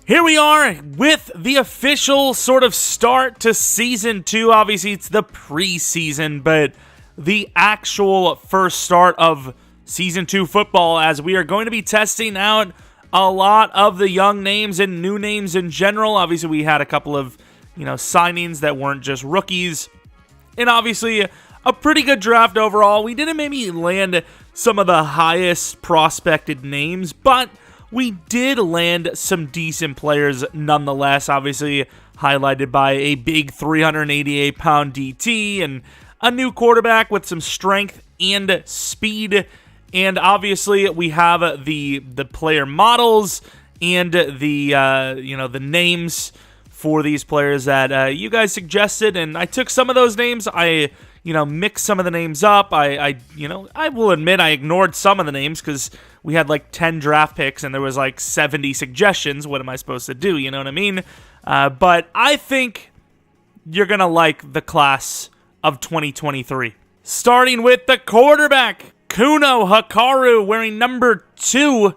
Here we are with the official sort of start to Season 2. Obviously, it's the preseason, but the actual first start of Season 2 football, as we are going to be testing out a lot of the young names and new names in general. Obviously, we had a couple of, signings that weren't just rookies. And obviously, a pretty good draft overall. We didn't maybe land some of the highest prospected names, but we did land some decent players nonetheless, obviously highlighted by a big 388-pound DT and a new quarterback with some strength and speed. And obviously we have the player models and the names for these players that you guys suggested, and I took some of those names. I mixed some of the names up. I will admit I ignored some of the names because we had like 10 draft picks and there was like 70 suggestions. What am I supposed to do? You know what I mean? But I think you're going to like the class of 2023. Starting with the quarterback, Kuno Hakaru, wearing number 2.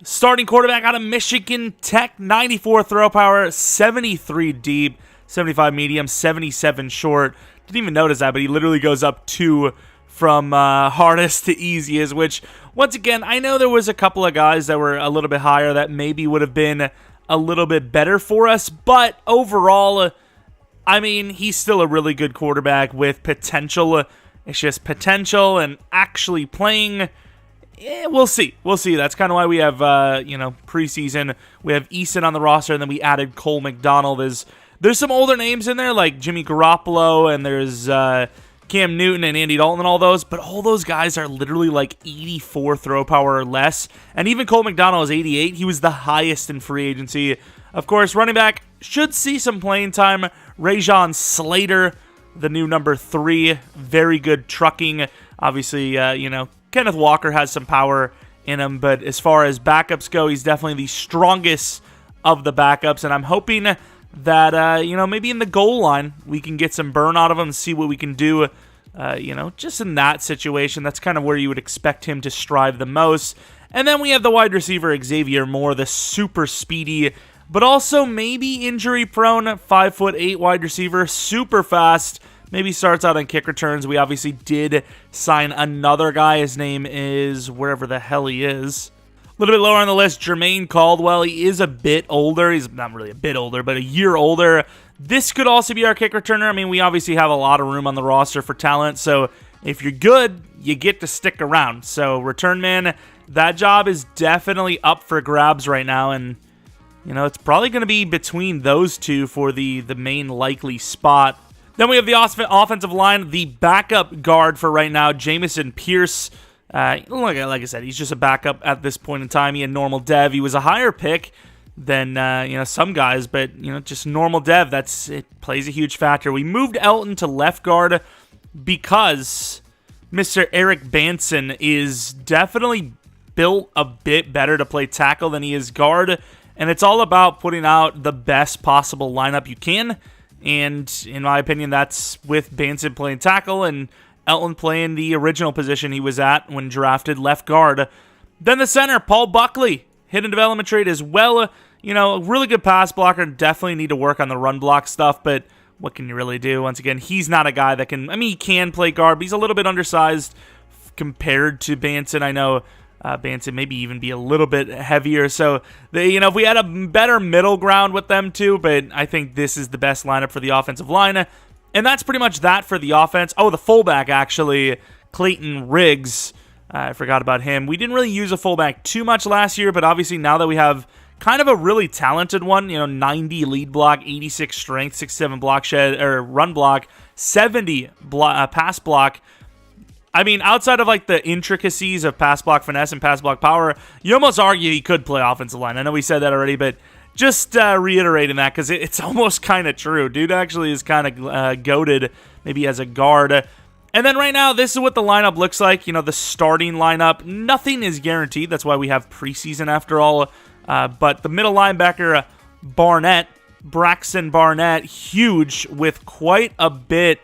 Starting quarterback out of Michigan Tech, 94 throw power, 73 deep, 75 medium, 77 short. Didn't even notice that, but he literally goes up 2 from hardest to easiest, which, once again, I know there was a couple of guys that were a little bit higher that maybe would have been a little bit better for us, but overall, I mean, he's still a really good quarterback with potential. It's just potential and actually playing. We'll see. That's kind of why we have, preseason. We have Eason on the roster, and then we added Cole McDonald. There's some older names in there, like Jimmy Garoppolo, and there's Cam Newton and Andy Dalton and all those, but all those guys are literally like 84 throw power or less, and even Cole McDonald is 88. He was the highest in free agency. Of course, running back should see some playing time. Rajon Slater, the new number 3, very good trucking. Obviously, Kenneth Walker has some power in him, but as far as backups go, he's definitely the strongest of the backups, and I'm hoping that, maybe in the goal line, we can get some burn out of him and see what we can do, just in that situation. That's kind of where you would expect him to strive the most. And then we have the wide receiver, Xavier Moore, the super speedy, but also maybe injury-prone, 5'8" wide receiver, super fast, maybe starts out on kick returns. We obviously did sign another guy. His name is wherever the hell he is. A little bit lower on the list, Jermaine Caldwell. He is a bit older. He's not really a bit older, but a year older. This could also be our kick returner. I mean, we obviously have a lot of room on the roster for talent, so if you're good, you get to stick around. So, return man, that job is definitely up for grabs right now, and, it's probably going to be between those two for the main likely spot. Then we have the offensive line, the backup guard for right now, Jamison Pierce. Like I said, he's just a backup at this point in time. He had normal dev. He was a higher pick than some guys, but just normal dev. It plays a huge factor. We moved Elton to left guard because Mr. Eric Banson is definitely built a bit better to play tackle than he is guard, and it's all about putting out the best possible lineup you can. And in my opinion, that's with Banson playing tackle and Elton playing the original position he was at when drafted, left guard. Then the center, Paul Buckley, hidden development trait as well. A really good pass blocker. Definitely need to work on the run block stuff, but what can you really do? Once again, he's not a guy that can, he can play guard, but he's a little bit undersized compared to Banson. I know Banson maybe even be a little bit heavier. So, if we had a better middle ground with them too, but I think this is the best lineup for the offensive line. And that's pretty much that for the offense. Oh, the fullback, actually, Clayton Riggs. I forgot about him. We didn't really use a fullback too much last year, but obviously now that we have kind of a really talented one, 90 lead block, 86 strength, 67 block shed, or run block, 70 pass block. I mean, outside of like the intricacies of pass block finesse and pass block power, you almost argue he could play offensive line. I know we said that already, but just reiterating that because it's almost kind of true. Dude actually is kind of goated maybe as a guard. And then right now, this is what the lineup looks like. The starting lineup. Nothing is guaranteed. That's why we have preseason after all. But the middle linebacker, Braxton Barnett, huge with quite a bit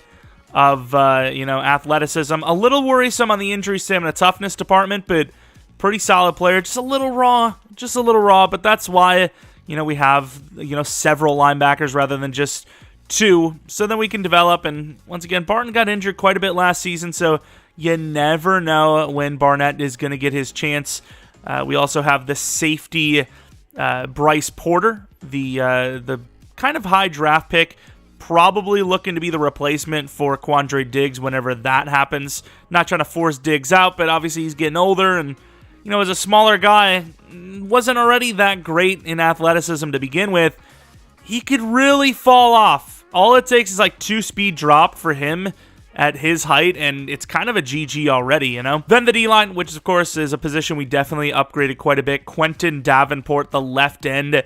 of athleticism. A little worrisome on the injury stamina toughness department, but pretty solid player. Just a little raw, but that's why we have, several linebackers rather than just two, so then we can develop. And once again, Barton got injured quite a bit last season, so you never know when Barnett is going to get his chance. We also have the safety, Bryce Porter, the kind of high draft pick, probably looking to be the replacement for Quandre Diggs whenever that happens. Not trying to force Diggs out, but obviously he's getting older, and as a smaller guy, wasn't already that great in athleticism to begin with. He could really fall off. All it takes is like 2 speed drop for him at his height, and it's kind of a GG already, Then the D-line, which of course is a position we definitely upgraded quite a bit. Quentin Davenport, the left end,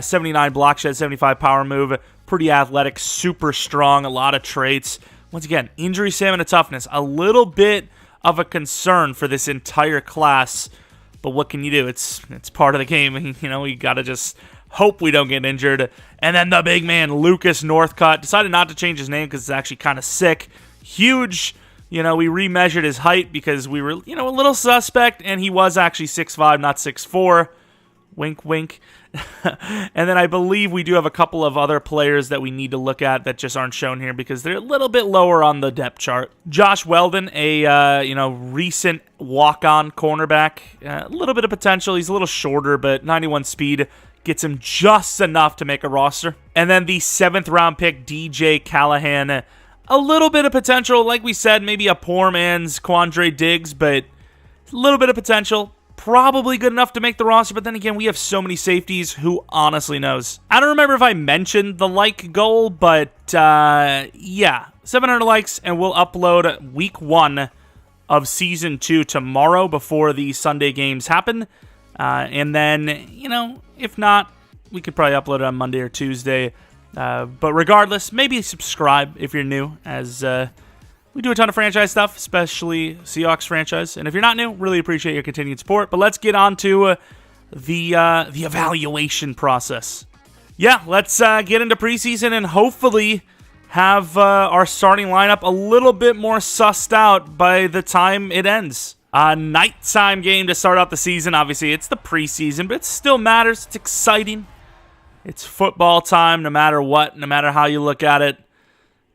79 block shed, 75 power move, pretty athletic, super strong, a lot of traits. Once again, injury, stamina, toughness, a little bit of a concern for this entire class, but what can you do? It's part of the game. We gotta just hope we don't get injured. And then the big man, Lucas Northcutt, decided not to change his name because it's actually kind of sick. Huge. We remeasured his height because we were, a little suspect, and he was actually 6'5", not 6'4". Wink, wink. And then I believe we do have a couple of other players that we need to look at that just aren't shown here because they're a little bit lower on the depth chart. Josh Weldon, a recent walk-on cornerback, a little bit of potential. He's a little shorter, but 91 speed gets him just enough to make a roster. And then the 7th round pick, DJ Callahan, a little bit of potential. Like we said, maybe a poor man's Quandre Diggs, but a little bit of potential. Probably good enough to make the roster, but then again, we have so many safeties, who honestly knows? I don't remember if I mentioned the like goal, but yeah, 700 likes, and we'll upload week 1 of season 2 tomorrow before the Sunday games happen. And then, if not, we could probably upload it on Monday or Tuesday. But regardless, maybe subscribe if you're new, as we do a ton of franchise stuff, especially Seahawks franchise. And if you're not new, really appreciate your continued support. But let's get on to the evaluation process. Yeah, let's get into preseason and hopefully have our starting lineup a little bit more sussed out by the time it ends. A nighttime game to start out the season. Obviously, it's the preseason, but it still matters. It's exciting. It's football time no matter what, no matter how you look at it.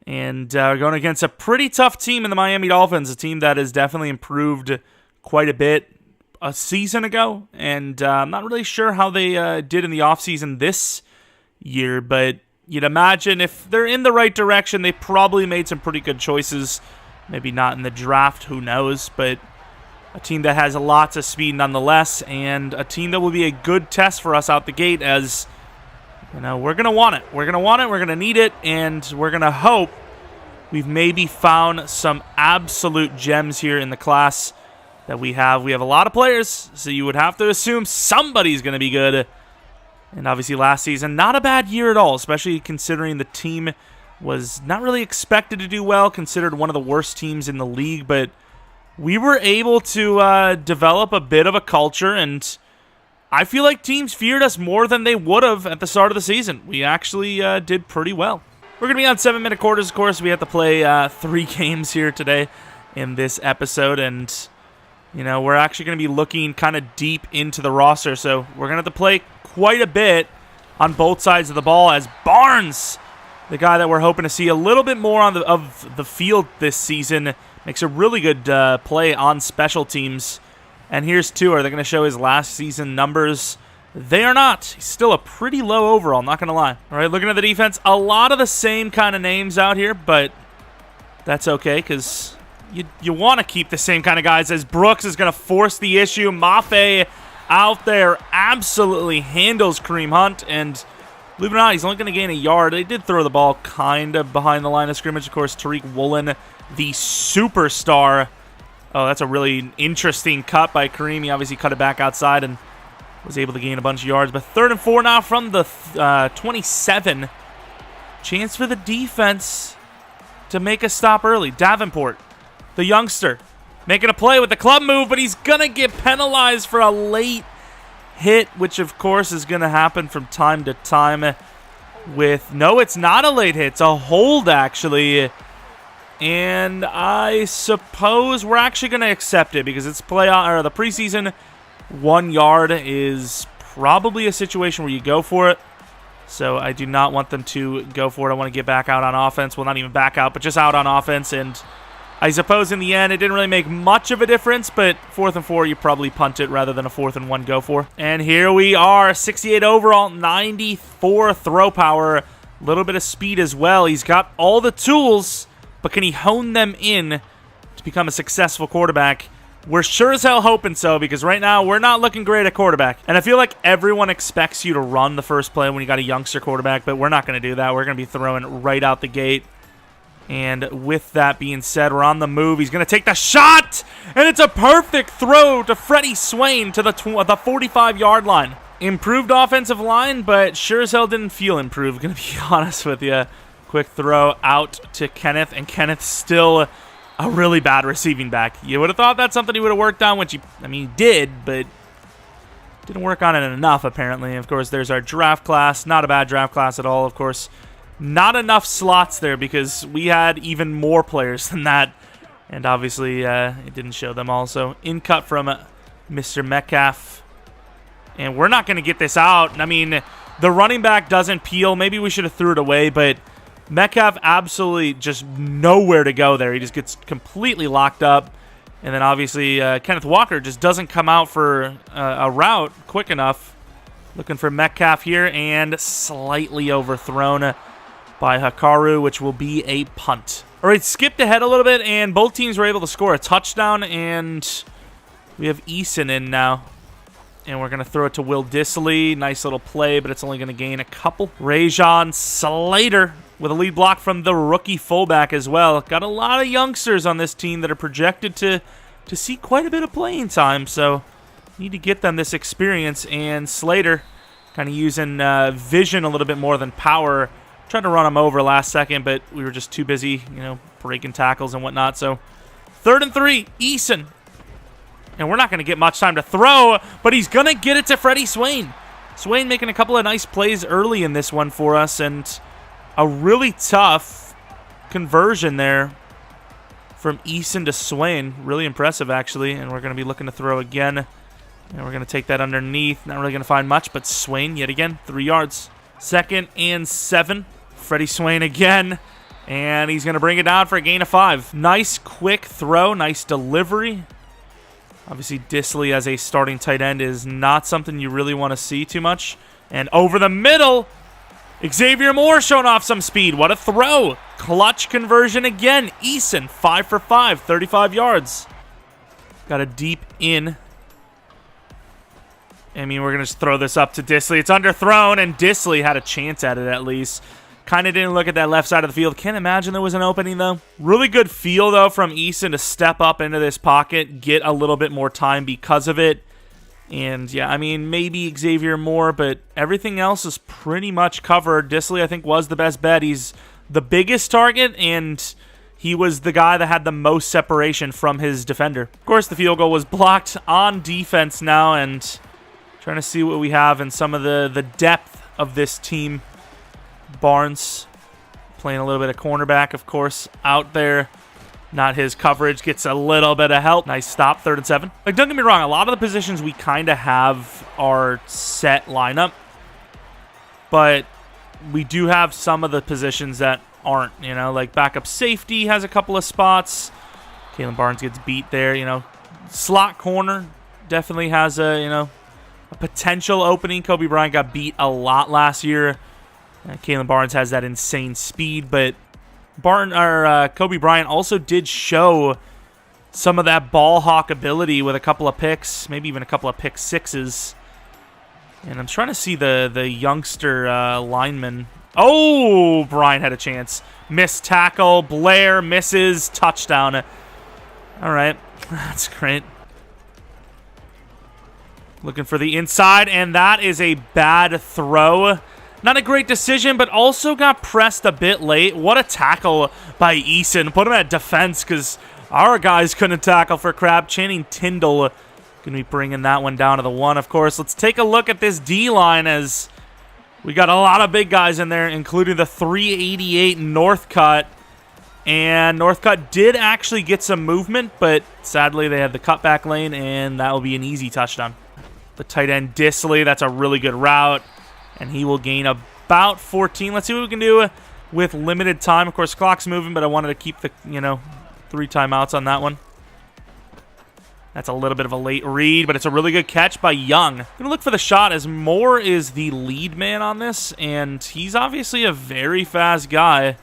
And we're going against a pretty tough team in the Miami Dolphins, a team that has definitely improved quite a bit a season ago. And I'm not really sure how they did in the offseason this year, but you'd imagine if they're in the right direction, they probably made some pretty good choices. Maybe not in the draft, who knows, but a team that has lots of speed nonetheless, and a team that will be a good test for us out the gate as... we're going to want it. We're going to want it. We're going to need it. And we're going to hope we've maybe found some absolute gems here in the class that we have. We have a lot of players, so you would have to assume somebody's going to be good. And obviously last season, not a bad year at all, especially considering the team was not really expected to do well, considered one of the worst teams in the league. But we were able to develop a bit of a culture, and I feel like teams feared us more than they would have at the start of the season. We actually did pretty well. We're going to be on 7-minute quarters, of course. We have to play 3 games here today in this episode. And, we're actually going to be looking kind of deep into the roster. So we're going to have to play quite a bit on both sides of the ball as Barnes, the guy that we're hoping to see a little bit more on of the field this season, makes a really good play on special teams. And here's Tua. Are they going to show his last season numbers? They are not. He's still a pretty low overall, not going to lie. All right, looking at the defense, a lot of the same kind of names out here, but that's okay because you want to keep the same kind of guys, as Brooks is going to force the issue. Mafe out there absolutely handles Kareem Hunt, and believe it or not, he's only going to gain a yard. They did throw the ball kind of behind the line of scrimmage. Of course, Tariq Woolen, the superstar. Oh, that's a really interesting cut by Kareem. He obviously cut it back outside and was able to gain a bunch of yards. But 3rd and 4 now from the 27. Chance for the defense to make a stop early. Davenport, the youngster, making a play with the club move, but he's going to get penalized for a late hit, which of course is going to happen from time to time with... No, it's not a late hit. It's a hold, actually. And I suppose we're actually going to accept it because it's the preseason. 1 yard is probably a situation where you go for it. So I do not want them to go for it. I want to get back out on offense. Well, not even back out, but just out on offense. And I suppose in the end, it didn't really make much of a difference, but 4th and 4, you probably punt it rather than a 4th and 1 go for. And here we are, 68 overall, 94 throw power, a little bit of speed as well. He's got all the tools, but can he hone them in to become a successful quarterback? We're sure as hell hoping so, because right now we're not looking great at quarterback. And I feel like everyone expects you to run the first play when you got a youngster quarterback, but we're not going to do that. We're going to be throwing right out the gate. And with that being said, we're on the move. He's going to take the shot, and it's a perfect throw to Freddie Swain to the 45-yard line. Improved offensive line, but sure as hell didn't feel improved, going to be honest with you. Quick throw out to Kenneth, and Kenneth still a really bad receiving back. You would have thought that's something he would have worked on, which he did, but didn't work on it enough, apparently. Of course, there's our draft class. Not a bad draft class at all, of course. Not enough slots there because we had even more players than that. And obviously, it didn't show them all. So, in cut from Mr. Metcalf. And we're not going to get this out. I mean, the running back doesn't peel. Maybe we should have threw it away, but Metcalf absolutely just nowhere to go there. He just gets completely locked up. And then obviously Kenneth Walker just doesn't come out for a route quick enough. Looking for Metcalf here and slightly overthrown by Hakaru, which will be a punt. All right, skipped ahead a little bit, and both teams were able to score a touchdown, and we have Eason in now. And we're going to throw it to Will Dissly. Nice little play, but it's only going to gain a couple. Rajon Slater with a lead block from the rookie fullback as well. Got a lot of youngsters on this team that are projected to see quite a bit of playing time, so need to get them this experience. And Slater kind of using vision a little bit more than power. Tried to run him over last second, but we were just too busy, breaking tackles and whatnot. So 3rd and 3, Eason. And we're not going to get much time to throw, but he's going to get it to Freddie Swain. Swain making a couple of nice plays early in this one for us, and a really tough conversion there from Eason to Swain. Really impressive, actually. And we're going to be looking to throw again. And we're going to take that underneath. Not really going to find much, but Swain, yet again, 3 yards. 2nd and 7. Freddie Swain again. And he's going to bring it down for a gain of 5. Nice quick throw. Nice delivery. Obviously, Dissly as a starting tight end is not something you really want to see too much. And over the middle, Xavier Moore showing off some speed. What a throw. Clutch conversion again. Eason, 5 for 5, 35 yards. Got a deep in. We're going to just throw this up to Dissly. It's underthrown, and Dissly had a chance at it at least. Kind of didn't look at that left side of the field. Can't imagine there was an opening, though. Really good feel, though, from Eason to step up into this pocket, get a little bit more time because of it. And, yeah, maybe Xavier Moore, but everything else is pretty much covered. Dissly, I think, was the best bet. He's the biggest target, and he was the guy that had the most separation from his defender. Of course, the field goal was blocked on defense now, and trying to see what we have in some of the depth of this team. Barnes playing a little bit of cornerback, of course, out there. Not his coverage. Gets a little bit of help. Nice stop, 3rd and 7. Don't get me wrong. A lot of the positions we kind of have our set lineup. But we do have some of the positions that aren't, like backup safety has a couple of spots. Kalen Barnes gets beat there, Slot corner definitely has a potential opening. Kobe Bryant got beat a lot last year. Kalen Barnes has that insane speed, but Kobe Bryant also did show some of that ball hawk ability with a couple of picks, maybe even a couple of pick sixes. And I'm trying to see the youngster lineman. Oh, Bryant had a chance. Missed tackle. Blair misses. Touchdown. All right. That's great. Looking for the inside, and that is a bad throw. Not a great decision, but also got pressed a bit late. What a tackle by Eason. Put him at defense because our guys couldn't tackle for crap. Channing Tindall going to be bringing that one down to the 1, of course. Let's take a look at this D-line as we got a lot of big guys in there, including the 388 Northcutt. And Northcutt did actually get some movement, but sadly they had the cutback lane, and that will be an easy touchdown. The tight end Disley, that's a really good route. And he will gain about 14. Let's see what we can do with limited time. Of course, clock's moving, but I wanted to keep the, 3 timeouts on that one. That's a little bit of a late read, but it's a really good catch by Young. I'm going to look for the shot as Moore is the lead man on this, and he's obviously a very fast guy.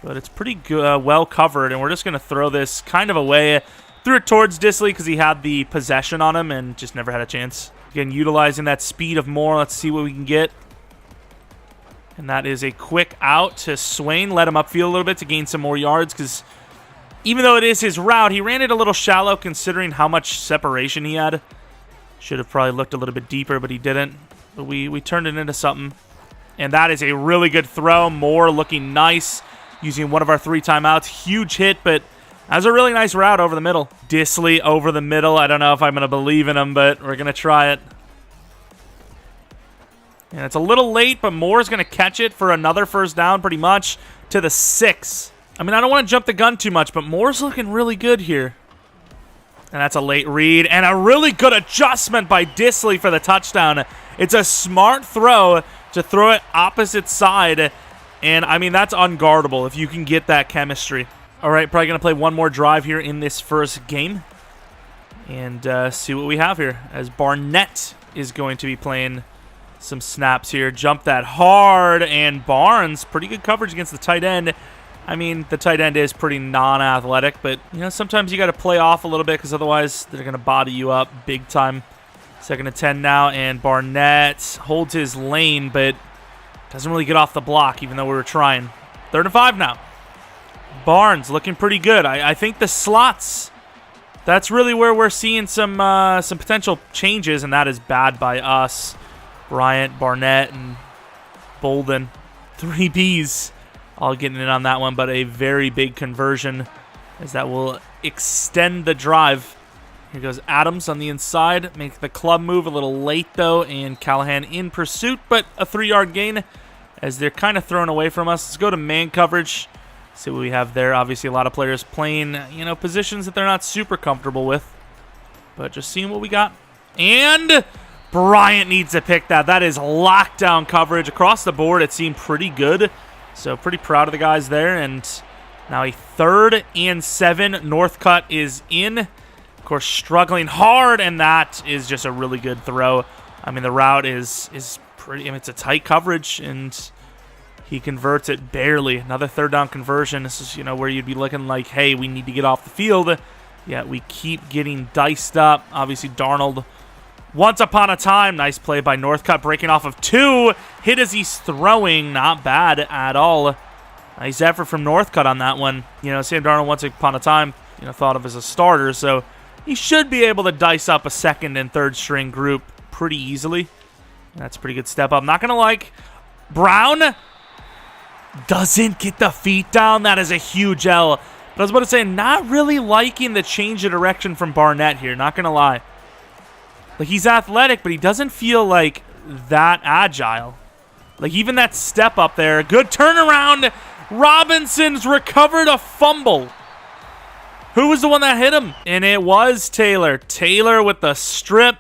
But it's pretty good, well covered, and we're just going to throw this kind of away. Threw it towards Disley because he had the possession on him and just never had a chance. Again, utilizing that speed of Moore. Let's see what we can get. And that is a quick out to Swain. Let him upfield a little bit to gain some more yards because even though it is his route, he ran it a little shallow considering how much separation he had. Should have probably looked a little bit deeper, but he didn't. But we turned it into something. And that is a really good throw. Moore looking nice using one of our 3 timeouts. Huge hit, but that was a really nice route over the middle. Disley over the middle. I don't know if I'm going to believe in him, but we're going to try it. And it's a little late, but Moore's going to catch it for another first down pretty much to the 6. I mean, I don't want to jump the gun too much, but Moore's looking really good here. And that's a late read and a really good adjustment by Disley for the touchdown. It's a smart throw to throw it opposite side. And, I mean, that's unguardable if you can get that chemistry. All right, probably going to play one more drive here in this first game. And see what we have here as Barnett is going to be playing some snaps here. Jump that hard, and Barnes, pretty good coverage against the tight end. I mean, the tight end is pretty non-athletic, but, sometimes you got to play off a little bit because otherwise they're going to body you up big time. 2nd and 10 now, and Barnett holds his lane, but doesn't really get off the block, even though we were trying. 3rd and 5 now. Barnes looking pretty good. I think the slots, that's really where we're seeing some potential changes, and that is bad by us. Bryant, Barnett, and Bolden. 3 Bs all getting in on that one, but a very big conversion as that will extend the drive. Here goes Adams on the inside. Make the club move a little late, though, and Callahan in pursuit, but a 3-yard gain as they're kind of thrown away from us. Let's go to man coverage. See what we have there. Obviously, a lot of players playing, positions that they're not super comfortable with. But just seeing what we got. And Bryant needs to pick that. That is lockdown coverage. Across the board, it seemed pretty good. So pretty proud of the guys there. And now a 3rd and 7. Northcutt is in. Of course, struggling hard, and that is just a really good throw. I mean, the route is pretty, it's a tight coverage, and he converts it barely. Another 3rd down conversion. This is, where you'd be looking like, hey, we need to get off the field. Yeah, we keep getting diced up. Obviously, Darnold, once upon a time, nice play by Northcutt, breaking off of 2. Hit as he's throwing, not bad at all. Nice effort from Northcutt on that one. Sam Darnold, once upon a time, thought of as a starter, so he should be able to dice up a 2nd and 3rd string group pretty easily. That's a pretty good step up. Not going to like Brown. Doesn't get the feet down. That is a huge L. But I was about to say, not really liking the change of direction from Barnett here. Not going to lie. Like, he's athletic, but he doesn't feel like that agile. Like, even that step up there. Good turnaround. Robinson's recovered a fumble. Who was the one that hit him? And it was Taylor. Taylor with the strip.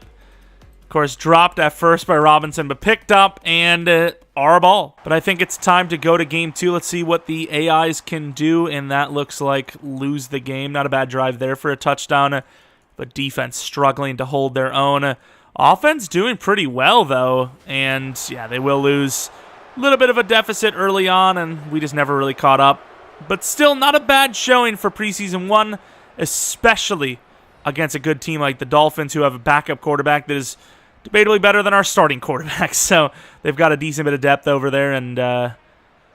Of course, dropped at first by Robinson, but picked up and our ball. But I think it's time to go to game 2. Let's see what the AIs can do, and that looks like lose the game. Not a bad drive there for a touchdown, but defense struggling to hold their own. Offense doing pretty well, though, and yeah, they will lose. A little bit of a deficit early on, and we just never really caught up. But still not a bad showing for preseason 1, especially against a good team like the Dolphins, who have a backup quarterback that is debatably better than our starting quarterback. So they've got a decent bit of depth over there, and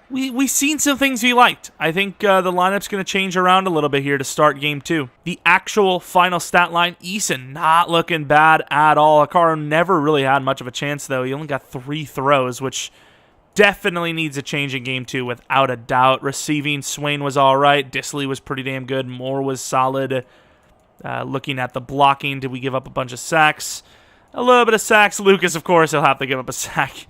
we've seen some things we liked. I think the lineup's going to change around a little bit here to start game 2. The actual final stat line, Eason not looking bad at all. Hakaru never really had much of a chance, though. He only got 3 throws, which definitely needs a change in game 2 without a doubt. Receiving, Swain was all right. Disley was pretty damn good. Moore was solid. Looking at the blocking, did we give up a bunch of sacks? A little bit of sacks. Lucas, of course, he'll have to give up a sack.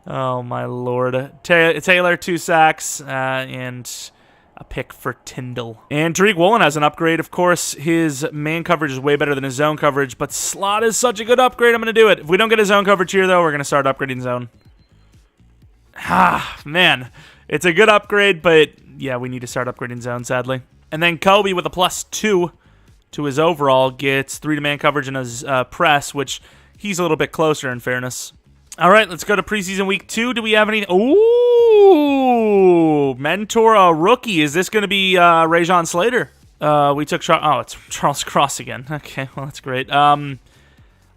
Oh, my Lord. Taylor, 2 sacks. And a pick for Tyndall. And Tariq Woolen has an upgrade. Of course, his man coverage is way better than his zone coverage, but slot is such a good upgrade. I'm going to do it. If we don't get a zone coverage here, though, we're going to start upgrading zone. Man. It's a good upgrade, but yeah, we need to start upgrading zone, sadly. And then Kobe with a +2 to his overall gets 3-to-man coverage in his press, which he's a little bit closer in fairness. All right, let's go to preseason week 2. Do we have any? Ooh, mentor a rookie. Is this going to be Rajon Slater? We took it's Charles Cross again. Okay, well, that's great. I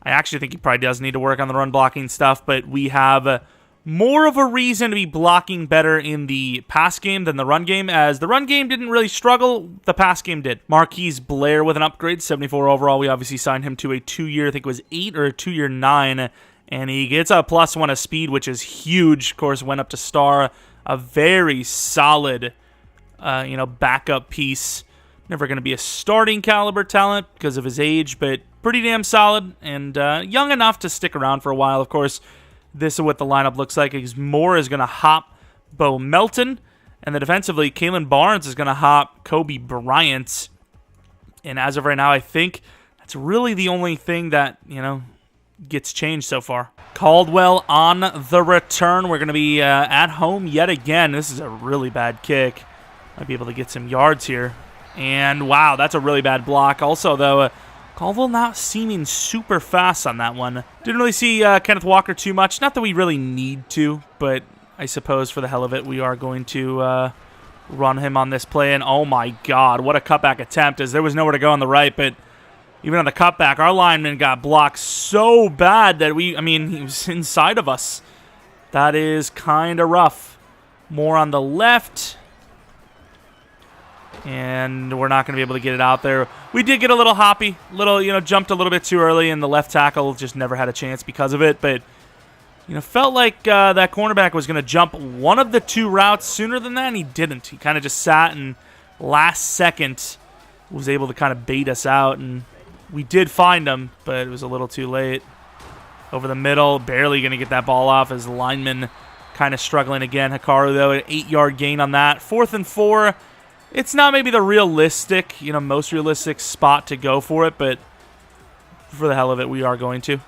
actually think he probably does need to work on the run blocking stuff, but we have more of a reason to be blocking better in the pass game than the run game, as the run game didn't really struggle, the pass game did. Marquise Blair with an upgrade, 74 overall. We obviously signed him to a 2-year, I think it was 8 or a 2-year 9, and he gets a +1 of speed, which is huge. Of course, went up to star, a very solid, backup piece. Never going to be a starting caliber talent because of his age, but pretty damn solid and young enough to stick around for a while. Of course, this is what the lineup looks like. Moore is going to hop Bo Melton. And then defensively, Kalen Barnes is going to hop Kobe Bryant. And as of right now, I think that's really the only thing that, gets changed so far. Caldwell on the return. We're going to be at home yet again. This is a really bad kick. Might be able to get some yards here. And wow, that's a really bad block. Also, though, Caldwell not seeming super fast on that one. Didn't really see Kenneth Walker too much. Not that we really need to, but I suppose for the hell of it, we are going to run him on this play. And oh my God, what a cutback attempt, as there was nowhere to go on the right. But even on the cutback, our lineman got blocked so bad that he was inside of us. That is kind of rough. More on the left. And we're not going to be able to get it out there. We did get a little hoppy, jumped a little bit too early, and the left tackle just never had a chance because of it. But, felt like that cornerback was going to jump one of the 2 routes sooner than that, and he didn't. He kind of just sat and last second was able to kind of bait us out. And we did find him, but it was a little too late. Over the middle, barely going to get that ball off as the lineman kind of struggling again. Hakaru, though, an 8-yard gain on that. 4th and 4. It's not maybe the realistic, most realistic spot to go for it, but for the hell of it, we are going to.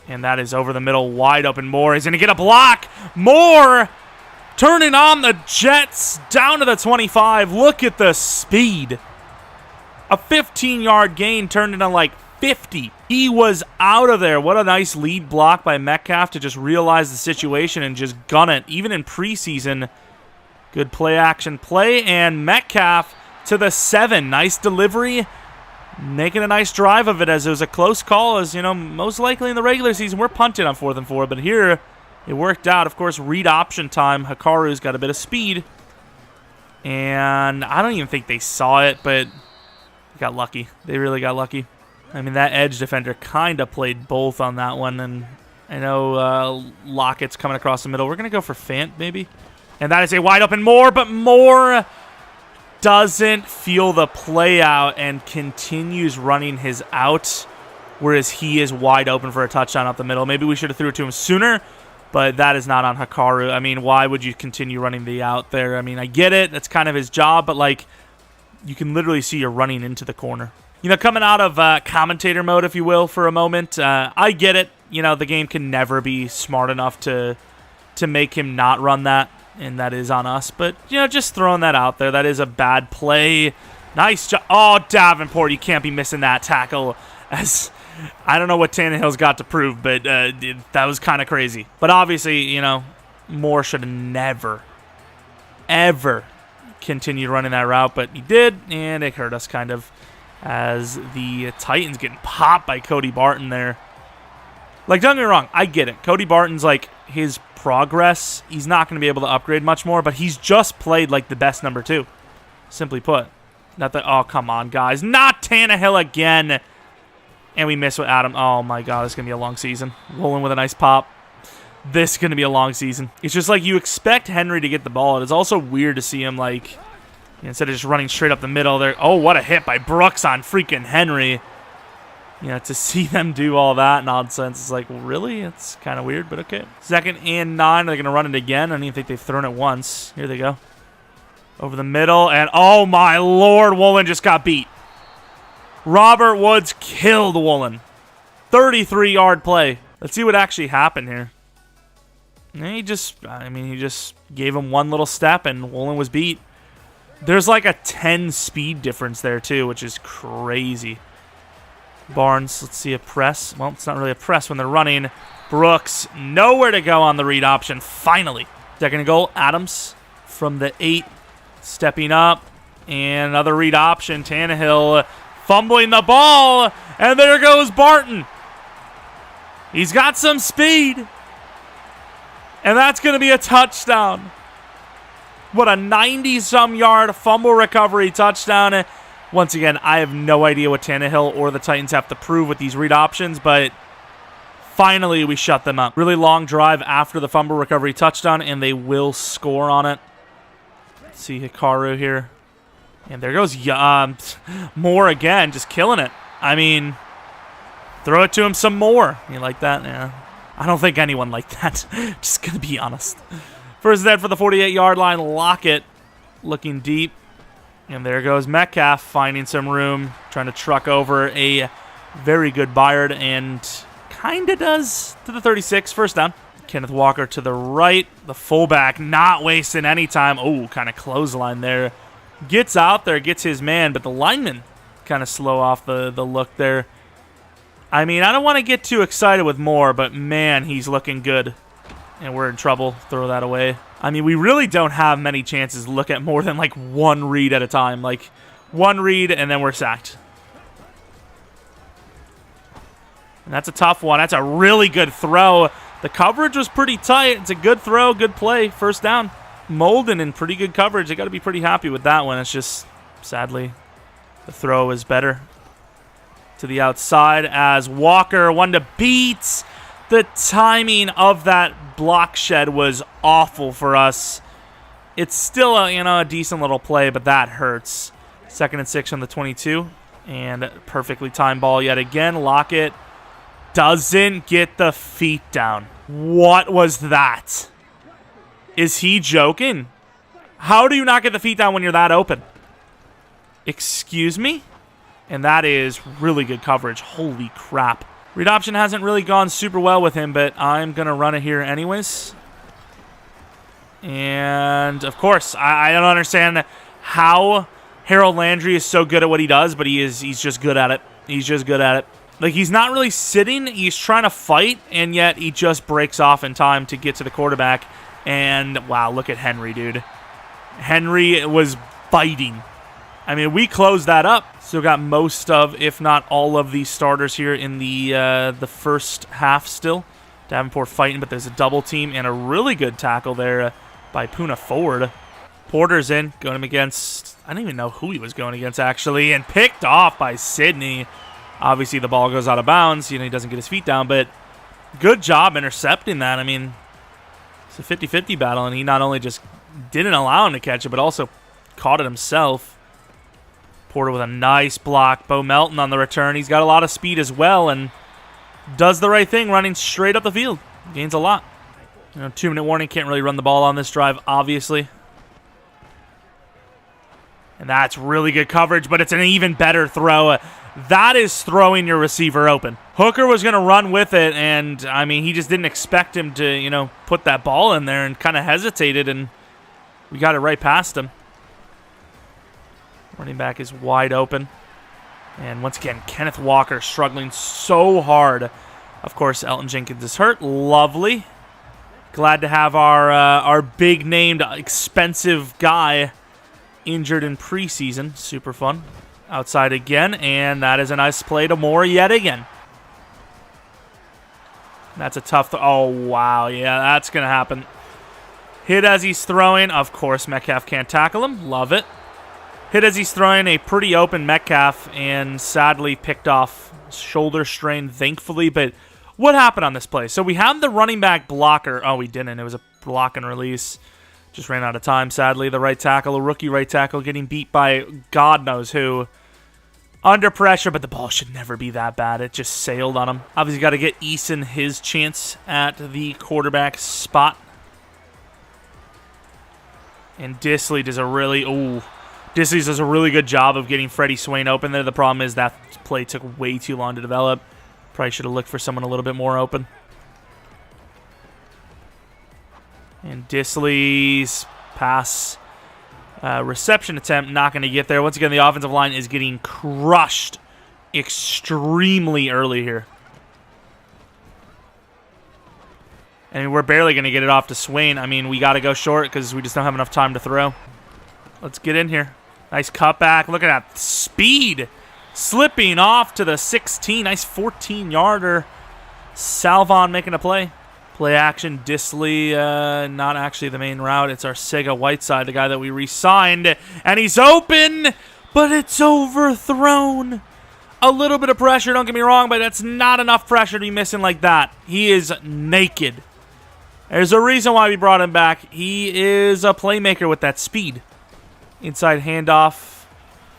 And that is over the middle, wide open. Moore is going to get a block. Moore turning on the Jets down to the 25. Look at the speed. A 15-yard gain turned into like 50. He was out of there. What a nice lead block by Metcalf to just realize the situation and just gun it. Even in preseason, good play-action play, and Metcalf to the 7. Nice delivery, making a nice drive of it, as it was a close call, as, most likely in the regular season, we're punting on 4th and 4, but here it worked out. Of course, read option time. Hakaru's got a bit of speed, and I don't even think they saw it, but they got lucky. They really got lucky. That edge defender kind of played both on that one, and I know Lockett's coming across the middle. We're going to go for Fant, maybe. And that is a wide open Moore, but Moore doesn't feel the play out and continues running his out, whereas he is wide open for a touchdown up the middle. Maybe we should have threw it to him sooner, but that is not on Hakaru. Why would you continue running the out there? I get it. That's kind of his job, but, you can literally see you're running into the corner. Coming out of commentator mode, if you will, for a moment, I get it. The game can never be smart enough to make him not run that. And that is on us. But, just throwing that out there. That is a bad play. Nice job. Oh, Davenport, you can't be missing that tackle. As I don't know what Tannehill's got to prove, but that was kind of crazy. But obviously, Moore should have never, ever continued running that route. But he did, and it hurt us kind of, as the Titans getting popped by Cody Barton there. Don't get me wrong, I get it. Cody Barton's his progress, he's not going to be able to upgrade much more, but he's just played the best number 2. Simply put. Not that, oh, come on, guys. Not Tannehill again. And we miss with Adam. Oh, my God, it's going to be a long season. Rolling with a nice pop. This is going to be a long season. It's just you expect Henry to get the ball. It's also weird to see him, instead of just running straight up the middle there. Oh, what a hit by Brooks on freaking Henry. To see them do all that nonsense, it's like, really? It's kind of weird, but okay. 2nd and 9. They're going to run it again. I don't even think they've thrown it once. Here they go. Over the middle, and oh my lord, Woolen just got beat. Robert Woods killed Woolen. 33-yard play. Let's see what actually happened here. And he just gave him one little step, and Woolen was beat. There's like a 10 speed difference there, too, which is crazy. Barnes, let's see a press. Well, it's not really a press when they're running. Brooks, nowhere to go on the read option. Finally. 2nd and goal, Adams from the 8, stepping up. And another read option. Tannehill fumbling the ball. And there goes Barton. He's got some speed. And that's going to be a touchdown. What a 90-some yard fumble recovery touchdown. Once again, I have no idea what Tannehill or the Titans have to prove with these read options, but finally we shut them up. Really long drive after the fumble recovery touchdown, and they will score on it. Let's see Hakaru here. And there goes Moore again, just killing it. I mean, throw it to him some more. You like that? Yeah. I don't think anyone liked that. Just going to be honest. First dead for the 48-yard line. Lockett looking deep. And there goes Metcalf finding some room, trying to truck over a very good Byard, and kind of does to the 36. First down. Kenneth Walker to the right. The fullback not wasting any time. Oh, kind of clothesline there. Gets out there, gets his man, but the lineman kind of slow off the look there. I mean, I don't want to get too excited with Moore, but man, he's looking good. And we're in trouble. Throw that away. I mean, we really don't have many chances to look at more than like one read at a time. Like one read and then we're sacked. And that's a tough one. That's a really good throw. The coverage was pretty tight. It's a good throw, good play. First down. Molden in pretty good coverage. They got to be pretty happy with that one. It's just, sadly, the throw is better. To the outside as Walker one to beat. The timing of that block shed was awful for us. It's still a decent little play, but that hurts. 2nd and 6 on the 22. And perfectly timed ball yet again. Lockett doesn't get the feet down. What was that? Is he joking? How do you not get the feet down when you're that open? Excuse me? And that is really good coverage. Holy crap. Read option hasn't really gone super well with him, but I'm going to run it here anyways. And, of course, I don't understand how Harold Landry is so good at what he does, but he's just good at it. He's just good at it. Like, he's not really sitting. He's trying to fight, and yet he just breaks off in time to get to the quarterback. And, wow, look at Henry, dude. Henry was biting. I mean, we closed that up. Still got most of, if not all of, the starters here in the first half still. Davenport fighting, but there's a double team and a really good tackle there by Puna Ford. Porter's in, going against, I don't even know who he was going against, actually, and picked off by Sidney. Obviously, the ball goes out of bounds. He doesn't get his feet down, but good job intercepting that. I mean, it's a 50-50 battle, and he not only just didn't allow him to catch it, but also caught it himself. Porter with a nice block. Bo Melton on the return. He's got a lot of speed as well and does the right thing running straight up the field. Gains a lot. 2-minute warning. Can't really run the ball on this drive, obviously. And that's really good coverage, but it's an even better throw. That is throwing your receiver open. Hooker was going to run with it, and, I mean, he just didn't expect him to, put that ball in there and kind of hesitated, and we got it right past him. Running back is wide open. And once again, Kenneth Walker struggling so hard. Of course, Elton Jenkins is hurt. Lovely. Glad to have our big-named, expensive guy injured in preseason. Super fun. Outside again, and that is a nice play to Moore yet again. That's a tough... oh, wow. Yeah, that's going to happen. Hit as he's throwing. Of course, Metcalf can't tackle him. Love it. Hit as he's throwing a pretty open Metcalf and sadly picked off. Shoulder strain, thankfully. But what happened on this play? So we have the running back blocker. Oh, we didn't. It was a block and release. Just ran out of time, sadly. The right tackle, a rookie right tackle, getting beat by God knows who. under pressure, but the ball should never be that bad. It just sailed on him. Obviously, got to get Eason his chance at the quarterback spot. And Disley does a really good job of getting Freddie Swain open there. The problem is that play took way too long to develop. Probably should have looked for someone a little bit more open. And Disley's pass reception attempt not going to get there. Once again, the offensive line is getting crushed extremely early here. I mean, we're barely going to get it off to Swain. I mean, we got to go short because we just don't have enough time to throw. Let's get in here. Nice cutback. Look at that speed. Slipping off to the 16. Nice 14-yarder. Salvon making a play. Play action. Disley, not actually the main route. It's our Sega Whiteside, the guy that we re-signed. And he's open, but it's overthrown. A little bit of pressure, don't get me wrong, but that's not enough pressure to be missing like that. He is naked. There's a reason why we brought him back. He is a playmaker with that speed. Inside handoff.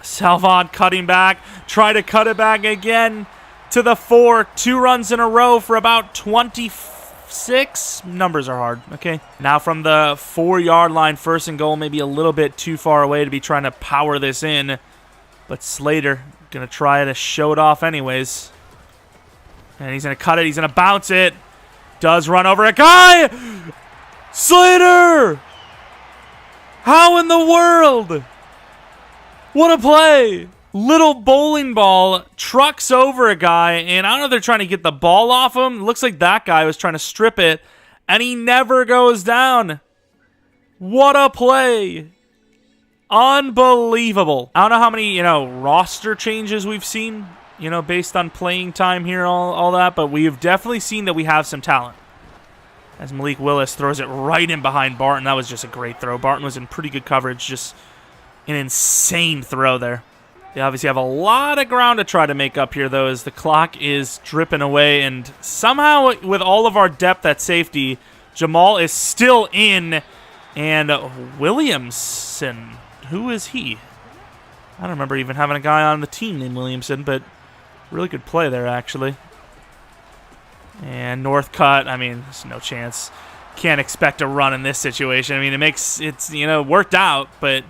Salvon cutting back. Try to cut it back again to the 4. 2 runs in a row for about 26. Numbers are hard, okay? Now from the 4-yard line, 1st and goal, maybe a little bit too far away to be trying to power this in. But Slater going to try to show it off anyways. And he's going to cut it. He's going to bounce it. Does run over a guy. Slater! How in the world? What a play. Little bowling ball trucks over a guy, and I don't know if they're trying to get the ball off him. It looks like that guy was trying to strip it, and he never goes down. What a play. Unbelievable. I don't know how many, roster changes we've seen, based on playing time here, all that, but we have definitely seen that we have some talent. As Malik Willis throws it right in behind Barton. That was just a great throw. Barton was in pretty good coverage. Just an insane throw there. They obviously have a lot of ground to try to make up here, though, as the clock is dripping away. And somehow, with all of our depth at safety, Jamal is still in. And Williamson, who is he? I don't remember even having a guy on the team named Williamson, but really good play there, actually. And Northcutt, I mean, there's no chance. Can't expect a run in this situation. I mean, it's worked out, but it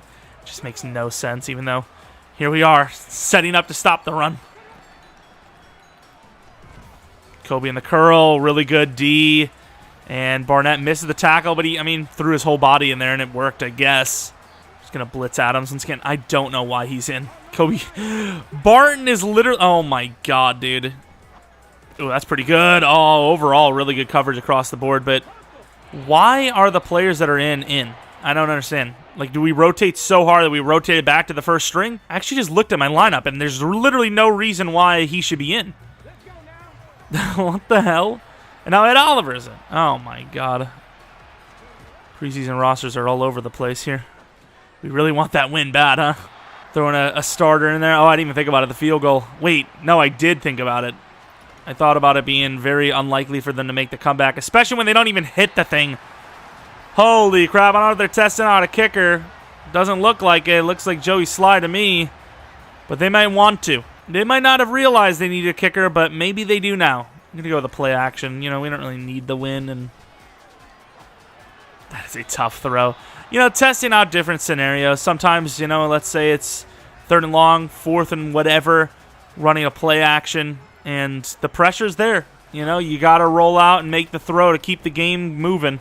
just makes no sense, even though here we are, setting up to stop the run. Kobe in the curl, really good D. And Barnett misses the tackle, but he threw his whole body in there, and it worked, I guess. Just going to blitz Adams. Once again, I don't know why he's in. Kobe. Barton is literally, oh my God, dude. Oh, that's pretty good. Oh, overall, really good coverage across the board. But why are the players that are in? I don't understand. Like, do we rotate so hard that we rotated back to the first string? I actually just looked at my lineup, and there's literally no reason why he should be in. What the hell? And now Ed Oliver's in. Oh, my God. Preseason rosters are all over the place here. We really want that win bad, huh? Throwing a starter in there. Oh, I didn't even think about it. The field goal. Wait, no, I did think about it. I thought about it being very unlikely for them to make the comeback, especially when they don't even hit the thing. Holy crap, I don't know if they're testing out a kicker. Doesn't look like it. Looks like Joey Sly to me. But they might want to. They might not have realized they need a kicker, but maybe they do now. I'm going to go with the play action. We don't really need the win, and that is a tough throw. Testing out different scenarios. Sometimes, let's say it's 3rd and long, 4th and whatever, running a play action. And the pressure's there. You got to roll out and make the throw to keep the game moving.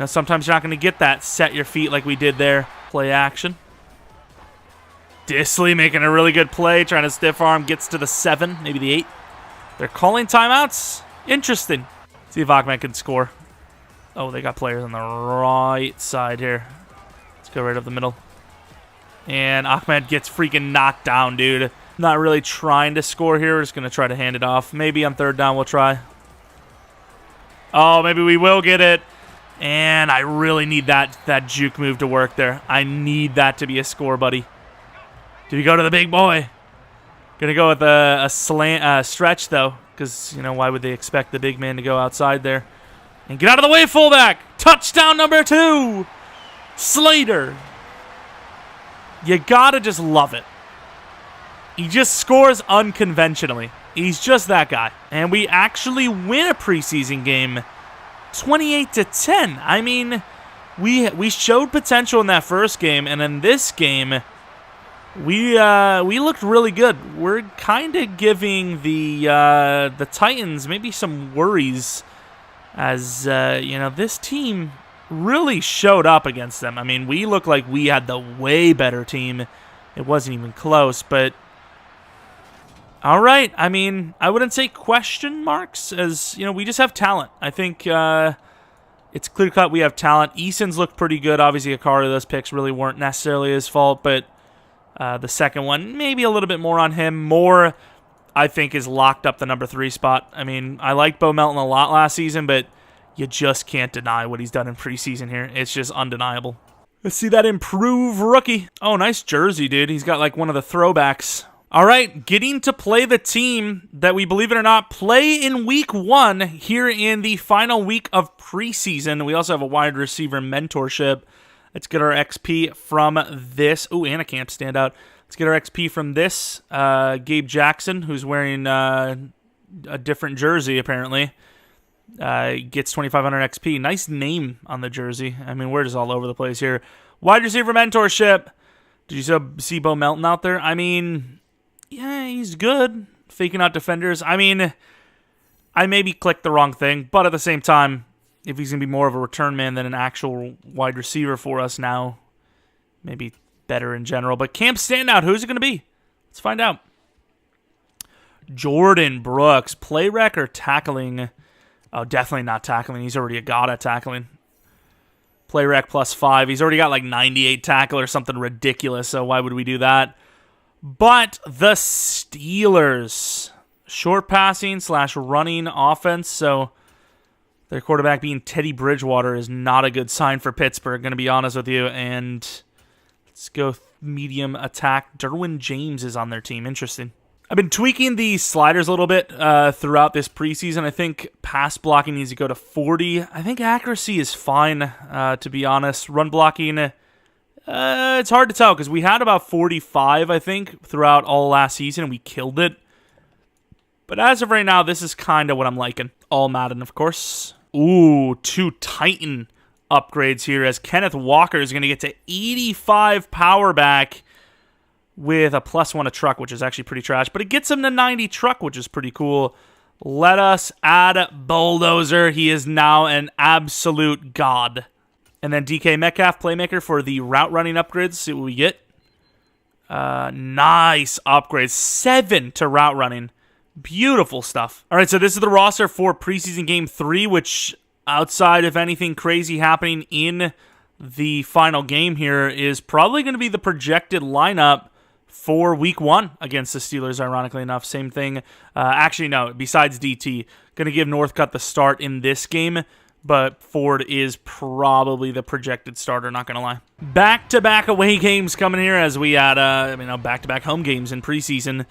Sometimes you're not going to get that set your feet like we did there. Play action. Disley making a really good play, trying to stiff arm, gets to the 7, maybe the 8. They're calling timeouts. Interesting. See if Ahmed can score. Oh, they got players on the right side here. Let's go right up the middle. And Ahmed gets freaking knocked down, dude. Not really trying to score here. We're just going to try to hand it off. Maybe on 3rd down we'll try. Oh, maybe we will get it. And I really need that juke move to work there. I need that to be a score, buddy. Do we go to the big boy? Going to go with a stretch, though. Because, why would they expect the big man to go outside there? And get out of the way, fullback. Touchdown number 2. Slater. You got to just love it. He just scores unconventionally. He's just that guy. And we actually win a preseason game 28-10. I mean, we showed potential in that first game, and in this game, we looked really good. We're kind of giving the Titans maybe some worries, as this team really showed up against them. I mean, we looked like we had the way better team. It wasn't even close, but all right. I mean, I wouldn't say question marks, as we just have talent. I think it's clear cut we have talent. Eason's looked pretty good. Obviously, Hakaru, those picks really weren't necessarily his fault, but the second one, maybe a little bit more on him. More, I think, is locked up the number 3 spot. I mean, I liked Bo Melton a lot last season, but you just can't deny what he's done in preseason here. It's just undeniable. Let's see that improve rookie. Oh, nice jersey, dude. He's got like one of the throwbacks. All right, getting to play the team that we, believe it or not, play in week 1 here in the final week of preseason. We also have a wide receiver mentorship. Let's get our XP from this. Ooh, and a camp standout. Let's get our XP from this. Gabe Jackson, who's wearing a different jersey, apparently. Gets 2,500 XP. Nice name on the jersey. I mean, we're just all over the place here. Wide receiver mentorship. Did you see Bo Melton out there? I mean, yeah, he's good. Faking out defenders. I mean, I maybe clicked the wrong thing, but at the same time, if he's going to be more of a return man than an actual wide receiver for us now, maybe better in general. But camp standout, who's it going to be? Let's find out. Jordan Brooks, play rec or tackling? Oh, definitely not tackling. He's already a god at tackling. Play rec +5. He's already got like 98 tackle or something ridiculous, so why would we do that? But the Steelers, short passing / running offense, so their quarterback being Teddy Bridgewater is not a good sign for Pittsburgh, going to be honest with you. And let's go medium attack. Derwin James is on their team. Interesting. I've been tweaking the sliders a little bit throughout this preseason. I think pass blocking needs to go to 40. I think accuracy is fine, to be honest. Run blocking, it's hard to tell because we had about 45, I think, throughout all last season, and we killed it. But as of right now, this is kind of what I'm liking. All Madden, of course. Ooh, 2 Titan upgrades here, as Kenneth Walker is going to get to 85 power back with a +1 a truck, which is actually pretty trash. But it gets him to 90 truck, which is pretty cool. Let us add Bulldozer. He is now an absolute god. And then DK Metcalf, playmaker for the route running upgrades. See what we get. Nice upgrades. 7 to route running. Beautiful stuff. All right, so this is the roster for preseason game 3, which outside of anything crazy happening in the final game here is probably going to be the projected lineup for week 1 against the Steelers, ironically enough. Same thing. Actually, no, besides DT. Going to give Northcutt the start in this game, but Ford is probably the projected starter, not going to lie. Back-to-back away games coming here as we had back-to-back home games in preseason.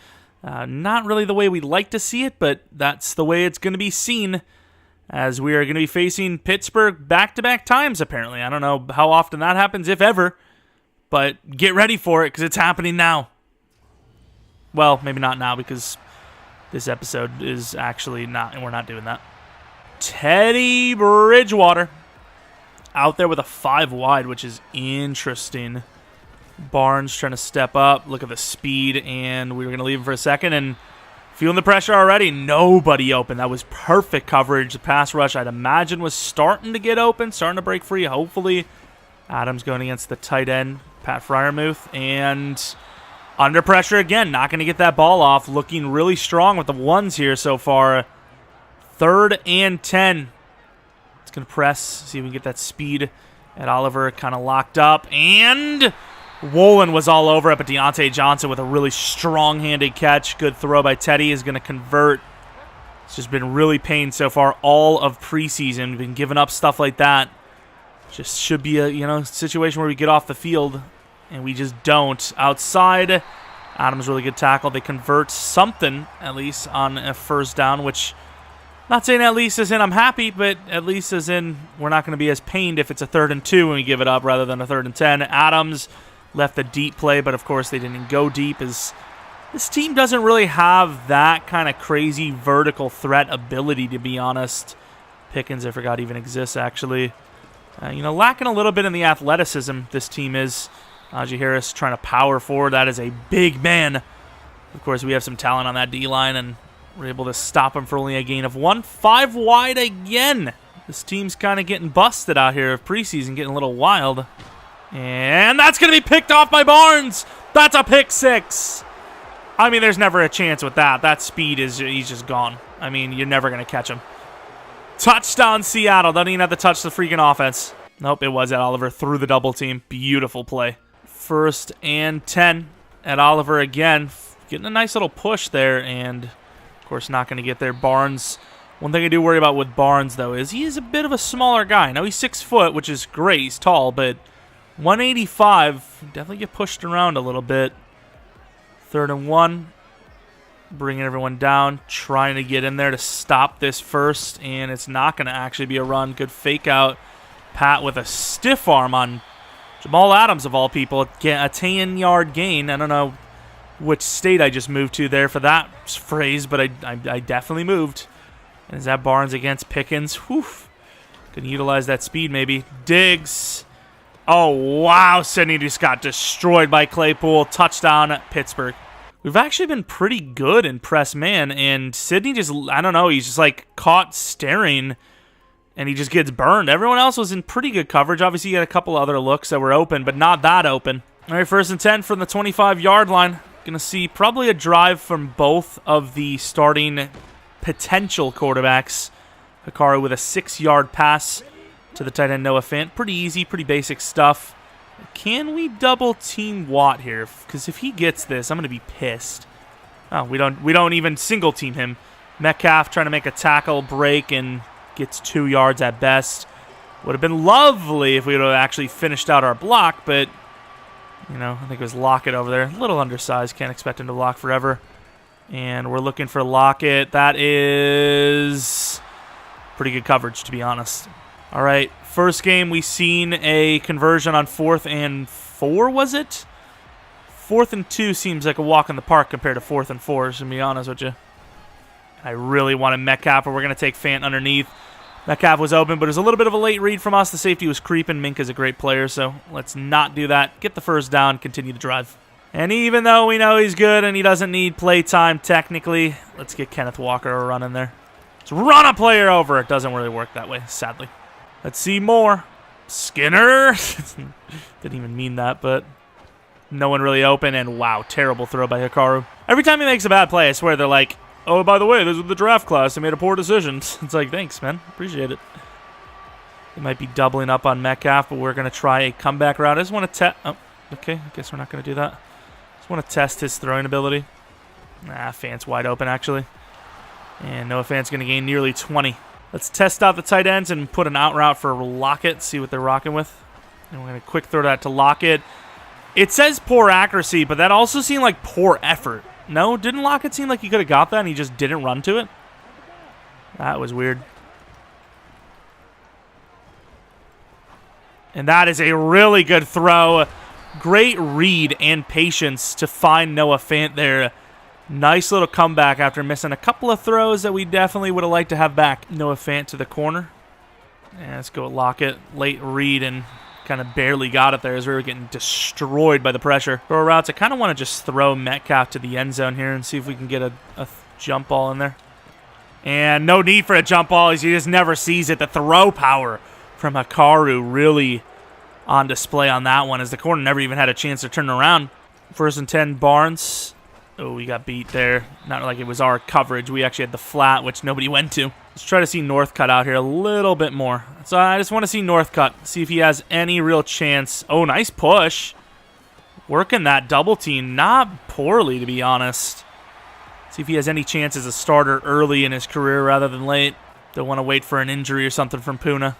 Not really the way we'd like to see it, but that's the way it's going to be seen, as we are going to be facing Pittsburgh back-to-back times, apparently. I don't know how often that happens, if ever, but get ready for it because it's happening now. Well, maybe not now because this episode is actually not, and we're not doing that. Teddy Bridgewater out there with a 5 wide, which is interesting. Barnes trying to step up. Look at the speed, and we were going to leave him for a second, and feeling the pressure already. Nobody open. That was perfect coverage. The pass rush, I'd imagine, was starting to get open, starting to break free, hopefully. Adams going against the tight end, Pat Freiermuth, and under pressure again. Not going to get that ball off. Looking really strong with the ones here so far. 3rd and 10. It's going to press. See if we can get that speed at Oliver kind of locked up. And Woolen was all over it, but Deontay Johnson with a really strong-handed catch. Good throw by Teddy is going to convert. It's just been really pain so far all of preseason. We've been giving up stuff like that. Just should be a situation where we get off the field, and we just don't. Outside, Adams really good tackle. They convert something, at least, on a first down, which, not saying at least as in I'm happy, but at least as in we're not going to be as pained if it's a 3rd and 2 when we give it up rather than a 3rd and 10. Adams left the deep play, but of course they didn't go deep, as This team doesn't really have that kind of crazy vertical threat ability, to be honest. Pickens, I forgot even exists, actually. Lacking a little bit in the athleticism, this team is. Najee Harris trying to power forward. That is a big man. Of course, we have some talent on that D-line, and we're able to stop him for only a gain of 1. 5 wide again. This team's kind of getting busted out here of preseason, getting a little wild. And that's going to be picked off by Barnes. That's a pick 6. I mean, there's never a chance with that. That speed he's just gone. I mean, you're never going to catch him. Touchdown, Seattle. Doesn't even have to touch the freaking offense. Nope, it was at Oliver through the double team. Beautiful play. 1st and 10 at Oliver again. Getting a nice little push there, and of course not going to get there. Barnes. One thing I do worry about with Barnes, though, is he is a bit of a smaller guy. I know he's 6 foot, which is great. He's tall, but 185. Definitely get pushed around a little bit. 3rd and 1. Bringing everyone down. Trying to get in there to stop this first, and it's not going to actually be a run. Good fake out. Pat with a stiff arm on Jamal Adams, of all people. A 10-yard gain. I don't know which state I just moved to there for that phrase, but I definitely moved. And is that Barnes against Pickens? Whew. Can utilize that speed maybe. Diggs. Oh, wow. Sidney just got destroyed by Claypool. Touchdown, Pittsburgh. We've actually been pretty good in press man, and Sidney just, I don't know, he's just like caught staring, and he just gets burned. Everyone else was in pretty good coverage. Obviously, you had a couple other looks that were open, but not that open. All right, 1st and 10 from the 25-yard line. Going to see probably a drive from both of the starting potential quarterbacks. Hakaru with a 6-yard pass to the tight end Noah Fant. Pretty easy, pretty basic stuff. Can we double team Watt here? Because if he gets this, I'm going to be pissed. Oh, we don't even single team him. Metcalf trying to make a tackle break and gets 2 yards at best. Would have been lovely if we would have actually finished out our block, but I think it was Lockett over there. A little undersized. Can't expect him to block forever. And we're looking for Lockett. That is pretty good coverage, to be honest. All right, first game we seen a conversion on 4th and 4, was it? 4th and 2 seems like a walk in the park compared to 4th and 4, to be honest with you. I really wanted Metcalf, but we're going to take Fant underneath. Metcalf was open, but it was a little bit of a late read from us. The safety was creeping. Mink is a great player, so let's not do that. Get the first down, continue the drive. And even though we know he's good and he doesn't need play time technically, let's get Kenneth Walker a run in there. Let's run a player over. It doesn't really work that way, sadly. Let's see more. Skinner. Didn't even mean that, but no one really open. And wow, terrible throw by Hakaru. Every time he makes a bad play, I swear they're like, oh, by the way, this was the draft class. They made a poor decision. It's like, thanks, man. Appreciate it. They might be doubling up on Metcalf, but we're going to try a comeback route. I just want to test. Oh, okay. I guess we're not going to do that. Just want to test his throwing ability. Fant's wide open, actually. And Noah Fant's going to gain nearly 20. Let's test out the tight ends and put an out route for Lockett, see what they're rocking with. And we're going to quick throw that to Lockett. It says poor accuracy, but that also seemed like poor effort. No, didn't Lockett seem like he could have got that and he just didn't run to it? That was weird. And that is a really good throw. Great read and patience to find Noah Fant there. Nice little comeback after missing a couple of throws that we definitely would have liked to have back. Noah Fant to the corner. And let's go with Lockett. Late read and kind of barely got it there as we were getting destroyed by the pressure. Throw routes. I kind of want to just throw Metcalf to the end zone here and see if we can get a jump ball in there. And no need for a jump ball. He just never sees it. The throw power from Hakaru really on display on that one as the corner never even had a chance to turn around. 1st and 10, Barnes. Oh, we got beat there. Not like it was our coverage. We actually had the flat, which nobody went to. Let's try to see Northcutt out here a little bit more. So I just want to see Northcutt, see if he has any real chance. Oh, nice push. Working that double team, not poorly, to be honest. See if he has any chance as a starter early in his career rather than late. Don't want to wait for an injury or something from Puna.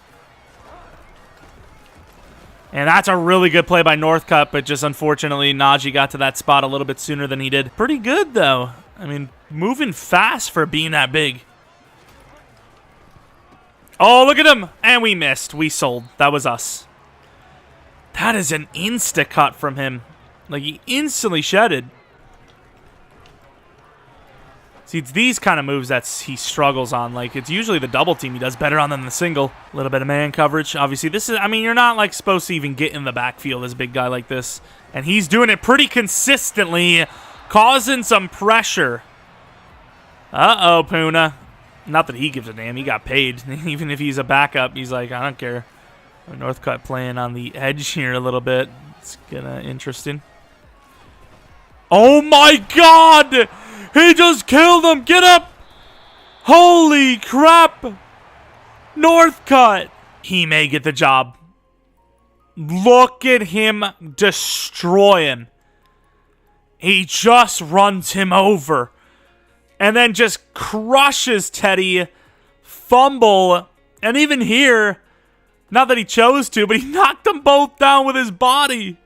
And that's a really good play by Northcutt, but just unfortunately, Najee got to that spot a little bit sooner than he did. Pretty good, though. I mean, moving fast for being that big. Oh, look at him. And we missed. We sold. That was us. That is an insta-cut from him. Like, he instantly shedded. See, it's these kind of moves that he struggles on. Like, it's usually the double team he does better on than the single. A little bit of man coverage. Obviously, this is, I mean, you're not, like, supposed to even get in the backfield as a big guy like this. And he's doing it pretty consistently, causing some pressure. Uh-oh, Puna. Not that he gives a damn. He got paid. Even if he's a backup, he's like, I don't care. Northcutt playing on the edge here a little bit. It's kind of interesting. Oh, my God! He just killed him! Get up! Holy crap! Northcutt! He may get the job. Look at him destroying. He just runs him over. And then just crushes Teddy. Fumble. And even here, not that he chose to, but he knocked them both down with his body.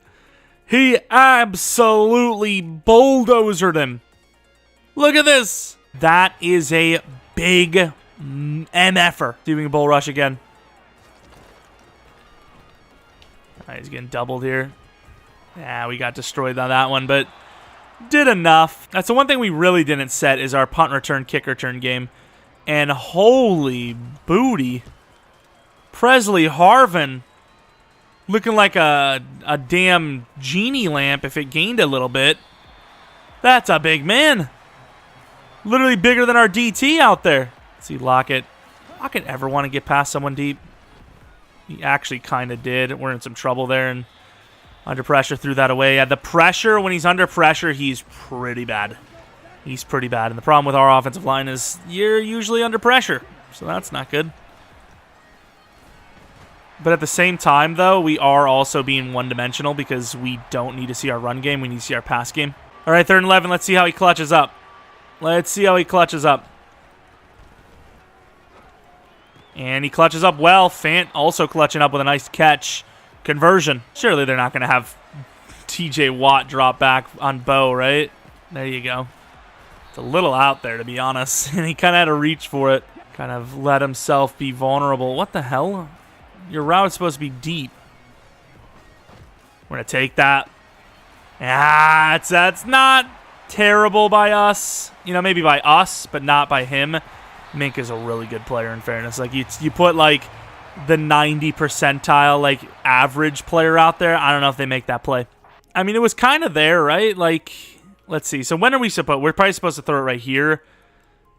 He absolutely bulldozered him. Look at this. That is a big MFer. Doing a bull rush again. He's getting doubled here. Yeah, we got destroyed on that one, but did enough. That's the one thing we really didn't set is our punt return, kick return game. And holy booty. Presley Harvin looking like a damn genie lamp if it gained a little bit. That's a big man. Literally bigger than our DT out there. Let's see, Lockett. Lockett ever want to get past someone deep? He actually kind of did. We're in some trouble there, and under pressure threw that away. Yeah, the pressure, when he's under pressure, he's pretty bad. He's pretty bad. And the problem with our offensive line is you're usually under pressure, so that's not good. But at the same time, though, we are also being one-dimensional because we don't need to see our run game. We need to see our pass game. All right, 3rd and 11. Let's see how he clutches up. Let's see how he clutches up. And he clutches up well. Fant also clutching up with a nice catch. Conversion. Surely they're not going to have TJ Watt drop back on Bo, right? There you go. It's a little out there, to be honest. And he kind of had to reach for it. Kind of let himself be vulnerable. What the hell? Your route is supposed to be deep. We're going to take that. Ah, that's not terrible by us. You know, maybe by us, but not by him. Mink is a really good player, in fairness. Like, you put, like, the 90 percentile, like, average player out there. I don't know if they make that play. I mean, it was kind of there, right? Like, let's see. So when are we supposed... We're probably supposed to throw it right here.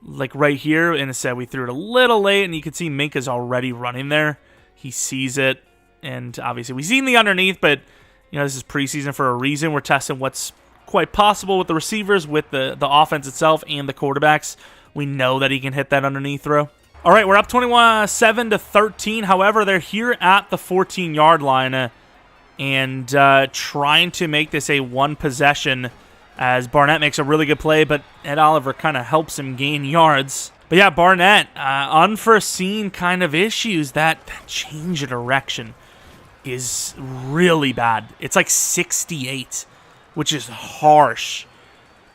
Like, right here. And instead, we threw it a little late, and you can see Mink is already running there. He sees it, and obviously we've seen the underneath, but, you know, this is preseason for a reason. We're testing what's quite possible with the receivers, with the offense itself, and the quarterbacks. We know that he can hit that underneath throw. All right, we're up 27-13. However, they're here at the 14-yard line and trying to make this a one possession as Barnett makes a really good play, but Ed Oliver kind of helps him gain yards. But yeah, Barnett, unforeseen kind of issues. That change of direction is really bad. It's like 68, which is harsh.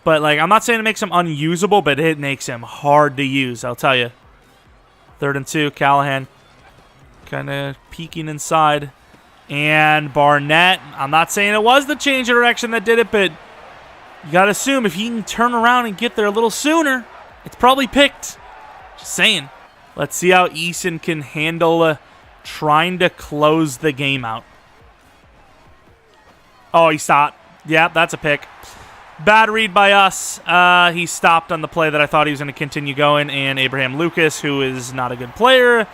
But, like, I'm not saying it makes him unusable, but it makes him hard to use, I'll tell you. 3rd and 2, Callahan kind of peeking inside. And Barnett, I'm not saying it was the change of direction that did it, but you got to assume if he can turn around and get there a little sooner, it's probably picked. Just saying. Let's see how Eason can handle trying to close the game out. Oh, he stopped. Yeah, that's a pick. Bad read by us. He stopped on the play that I thought he was going to continue going, and Abraham Lucas, who is not a good player,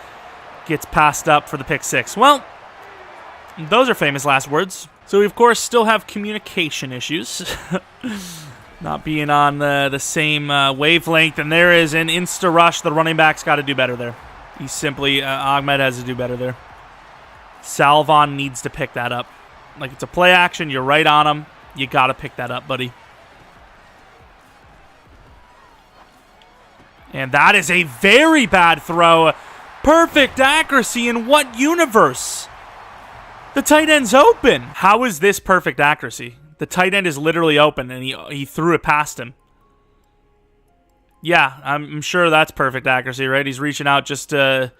gets passed up for the pick 6. Well, those are famous last words. So we, of course, still have communication issues. Not being on the same wavelength, and there is an insta-rush. The running back's got to do better there. He simply, Ahmed has to do better there. Salvon needs to pick that up. Like, it's a play action. You're right on him. You got to pick that up, buddy. And that is a very bad throw. Perfect accuracy in what universe? The tight end's open. How is this perfect accuracy? The tight end is literally open, and he threw it past him. Yeah, I'm sure that's perfect accuracy, right? He's reaching out just to,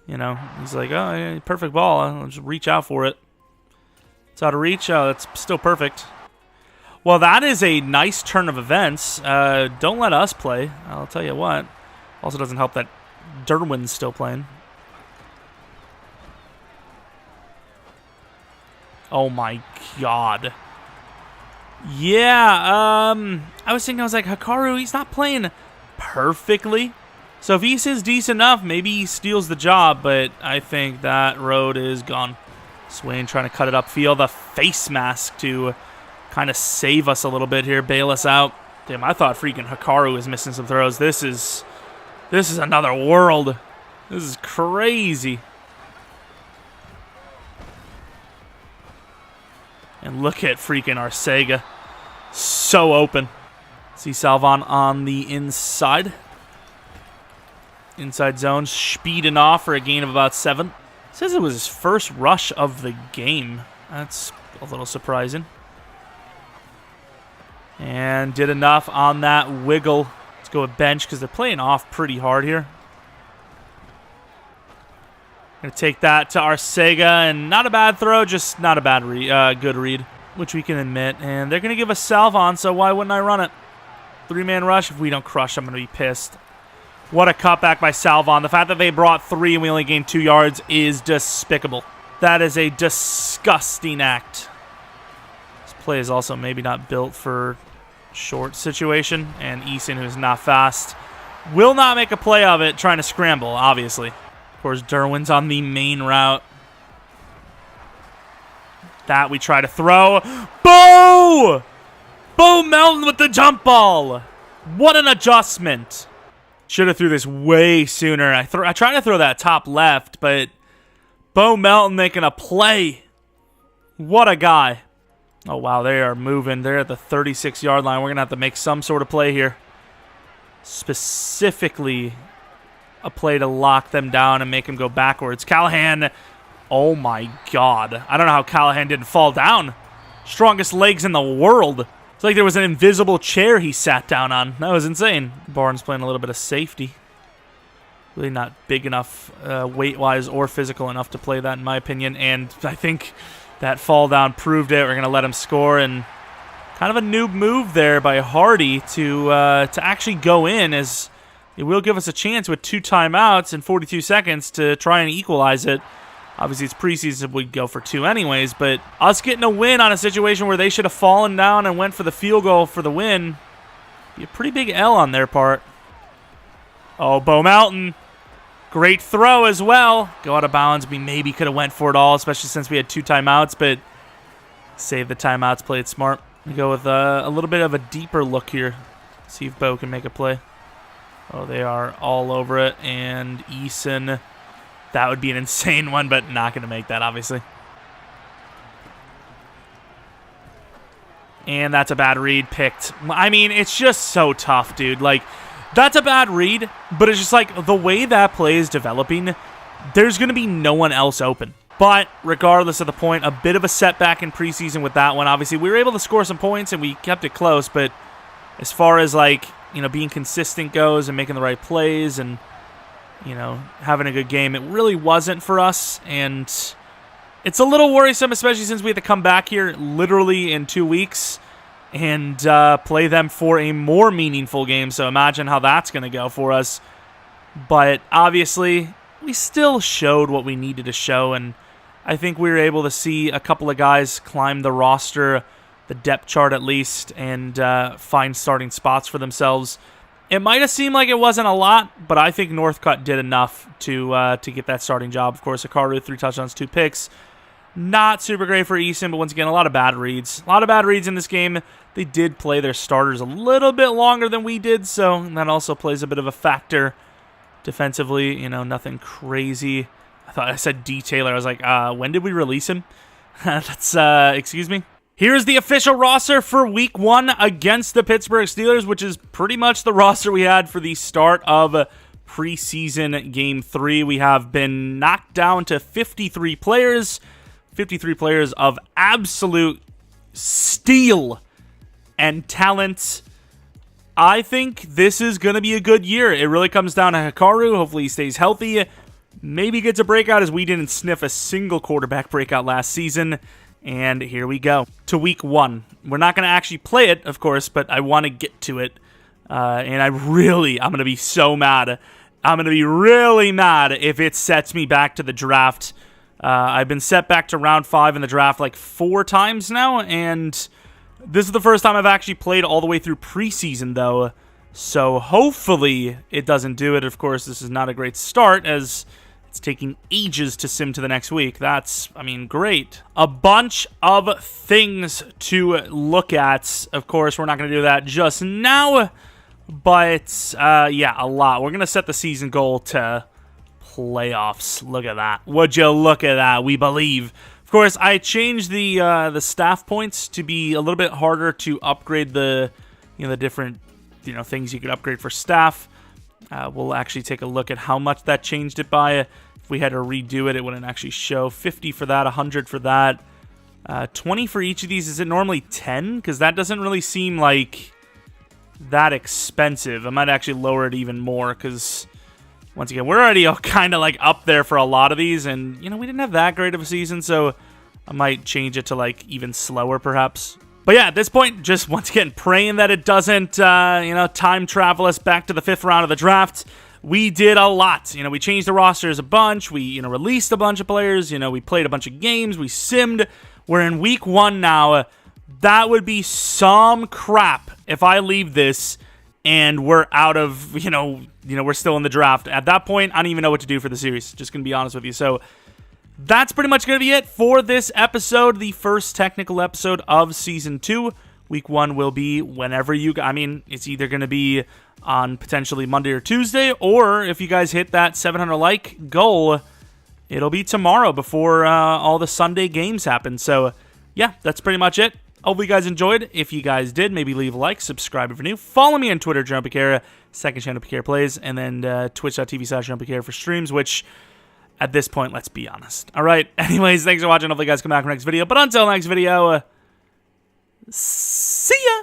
you know, he's like, oh, yeah, perfect ball. I'll just reach out for it. It's out of reach. Oh, it's still perfect. Well, that is a nice turn of events. Don't let us play. I'll tell you what. Also doesn't help that Derwin's still playing. Oh my god. Yeah, I was like, Hakaru, he's not playing perfectly. So if he's decent enough, maybe he steals the job, but I think that road is gone. Swain trying to cut it upfield. The face mask to kind of save us a little bit here, bail us out. Damn, I thought freaking Hakaru was missing some throws. This is another world. This is crazy. And look at freaking Arcega. So open. See Salvon on the inside. Inside zone. Speeding off for a gain of about 7. Says it was his first rush of the game. That's a little surprising. And did enough on that wiggle. Let's go with bench because they're playing off pretty hard here. Going to take that to Arcega, and not a bad throw, just not a bad good read, which we can admit. And they're going to give us Salvon, so why wouldn't I run it? 3-man rush. If we don't crush, I'm going to be pissed. What a cutback by Salvon. The fact that they brought 3 and we only gained 2 yards is despicable. That is a disgusting act. This play is also maybe not built for short situation, and Eason, who's not fast, will not make a play of it trying to scramble, obviously. Of course, Derwin's on the main route. That we try to throw. Bo! Bo Melton with the jump ball. What an adjustment. Should have threw this way sooner. I tried to throw that top left, but Bo Melton making a play. What a guy. Oh, wow, they are moving. They're at the 36-yard line. We're going to have to make some sort of play here. Specifically, a play to lock them down and make them go backwards. Callahan, oh my god. I don't know how Callahan didn't fall down. Strongest legs in the world. It's like there was an invisible chair he sat down on. That was insane. Barnes playing a little bit of safety. Really not big enough weight-wise or physical enough to play that, in my opinion. And I think that fall down proved it. We're going to let him score. And kind of a noob move there by Hardy to actually go in, as it will give us a chance with 2 timeouts and 42 seconds to try and equalize it. Obviously, it's preseason. We'd go for 2 anyways, but us getting a win on a situation where they should have fallen down and went for the field goal for the win, be a pretty big L on their part. Oh, Bo Melton. Great throw as well. Go out of bounds. We maybe could have went for it all, especially since we had 2 timeouts, but save the timeouts, played smart. We go with a little bit of a deeper look here. See if Bo can make a play. Oh, they are all over it, and Eason, that would be an insane one, but not going to make that, obviously. And that's a bad read picked. I mean, it's just so tough, dude. Like, that's a bad read, but it's just like the way that play is developing, there's going to be no one else open. But regardless of the point, a bit of a setback in preseason with that one. Obviously, we were able to score some points and we kept it close, but as far as like, you know, being consistent goes and making the right plays and, you know, having a good game, it really wasn't for us. And it's a little worrisome, especially since we have to come back here literally in 2 weeks and play them for a more meaningful game. So imagine how that's going to go for us. But obviously, we still showed what we needed to show, and I think we were able to see a couple of guys climb the roster, the depth chart at least, and find starting spots for themselves. It might have seemed like it wasn't a lot, but I think Northcutt did enough to get that starting job. Of course, Hakaru, 3 touchdowns, 2 picks. Not super great for Eason, but once again, a lot of bad reads. A lot of bad reads in this game. They did play their starters a little bit longer than we did, so that also plays a bit of a factor. Defensively, you know, nothing crazy. I thought I said D. Taylor. I was like, when did we release him? That's, excuse me. Here's the official roster for Week 1 against the Pittsburgh Steelers, which is pretty much the roster we had for the start of preseason Game 3. We have been knocked down to 53 players. 53 players of absolute steel and talent. I think this is going to be a good year. It really comes down to Hakaru. Hopefully he stays healthy. Maybe gets a breakout, as we didn't sniff a single quarterback breakout last season. And here we go to week 1. We're not going to actually play it, of course, but I want to get to it. And I'm going to be so mad. I'm going to be really mad if it sets me back to the draft. I've been set back to round 5 in the draft like 4 times now, and this is the first time I've actually played all the way through preseason, though. So hopefully it doesn't do it. Of course, this is not a great start, as it's taking ages to sim to the next week. That's, great. A bunch of things to look at. Of course, we're not going to do that just now, but yeah, a lot. We're going to set the season goal to playoffs. Look at that. Would you look at that? We believe. Of course, I changed the staff points to be a little bit harder to upgrade the different things you could upgrade for staff. We'll actually take a look at how much that changed it by. If we had to redo it, it wouldn't actually show. 50 for that, 100 for that, 20 for each of these. Is it normally 10? Because that doesn't really seem like that expensive. I might actually lower it even more, because once again, we're already kind of like up there for a lot of these, and we didn't have that great of a season, so I might change it to like even slower perhaps. But yeah, at this point, just once again praying that it doesn't time travel us back to the 5th round of the draft. We did a lot. We changed the rosters a bunch. We released a bunch of players. We played a bunch of games. We simmed. We're in week 1 now. That would be some crap if I leave this and we're out of, we're still in the draft. At that point, I don't even know what to do for the series. Just going to be honest with you. So that's pretty much going to be it for this episode, the first technical episode of Season 2. Week 1 will be whenever it's either going to be on potentially Monday or Tuesday, or if you guys hit that 700 like goal, it'll be tomorrow before all the Sunday games happen. So yeah, that's pretty much it. Hopefully you guys enjoyed. If you guys did, maybe leave a like, subscribe if you're new. Follow me on Twitter, Jeromepkr, second channel Pkr Plays, and then twitch.tv/Jeromepkr for streams, which at this point, let's be honest. All right, anyways, thanks for watching. Hopefully you guys come back for next video. But until next video, see ya!